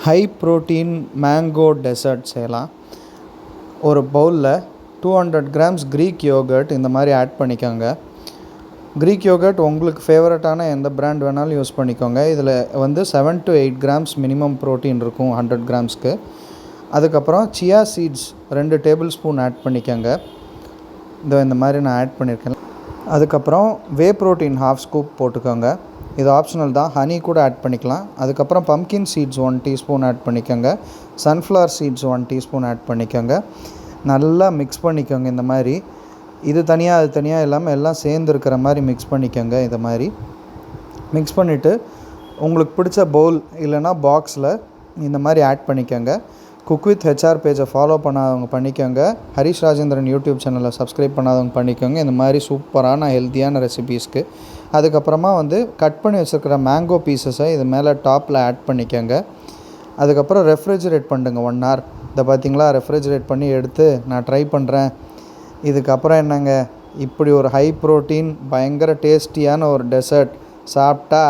High protein mango dessert செய்யலாம். ஒரு பவுலில் 200 கிராம்ஸ் க்ரீக் யோகர்ட் இந்த மாதிரி ஆட் பண்ணிக்கோங்க. க்ரீக் யோகர்ட் உங்களுக்கு ஃபேவரட்டான எந்த பிராண்ட் வேணாலும் யூஸ் பண்ணிக்கோங்க. இதில் 7 to 8 கிராம்ஸ் மினிமம் ப்ரோட்டீன் இருக்கும் 100 கிராம்ஸ்க்கு. அதுக்கப்புறம் chia seeds 2 tablespoon add பண்ணிக்கோங்க. இந்த மாதிரி நான் ஆட் பண்ணியிருக்கேன். அதுக்கப்புறம் வே ப்ரோட்டீன் 1/2 ஸ்கூப் போட்டுக்கோங்க. இது ஆப்ஷனல் தான், ஹனி கூட ஆட் பண்ணிக்கலாம். அதுக்கப்புறம் பம்கின் சீட்ஸ் 1 டீஸ்பூன் ஆட் பண்ணிக்கோங்க. சன்ஃப்ளவர் சீட்ஸ் 1 டீஸ்பூன் ஆட் பண்ணிக்கோங்க. நல்லா மிக்ஸ் பண்ணிக்கோங்க. இந்த மாதிரி இது தனியாக அது தனியாக இல்லாமல் எல்லாம் சேர்ந்து இருக்கிற மாதிரி மிக்ஸ் பண்ணிக்கோங்க. இதை மாதிரி மிக்ஸ் பண்ணிவிட்டு உங்களுக்கு பிடிச்ச பவுல் இல்லைனா பாக்ஸில் இந்த மாதிரி ஆட் பண்ணிக்கோங்க. குக் வித் ஹெச்ஆர் பேஜை ஃபாலோ பண்ணாதவங்க பண்ணிக்கோங்க. ஹரிஷ் ராஜேந்திரன் யூடியூப் சேனலை சப்ஸ்கிரைப் பண்ணாதவங்க பண்ணிக்கோங்க. இந்த மாதிரி சூப்பரான ஹெல்த்தியான ரெசிபீஸ்க்கு. அதுக்கப்புறமா கட் பண்ணி வச்சுருக்கிற மேங்கோ பீசஸை இது மேலே டாப்பில் ஆட் பண்ணிக்கோங்க. அதுக்கப்புறம் ரெஃப்ரிஜரேட் பண்ணுங்க 1 hour. இதை பார்த்திங்களா, ரெஃப்ரிஜரேட் பண்ணி எடுத்து நான் ட்ரை பண்ணுறேன். இதுக்கப்புறம் என்னங்க, இப்படி ஒரு ஹை ப்ரோட்டீன் பயங்கர டேஸ்டியான ஒரு டெசர்ட் சாப்பிட்டா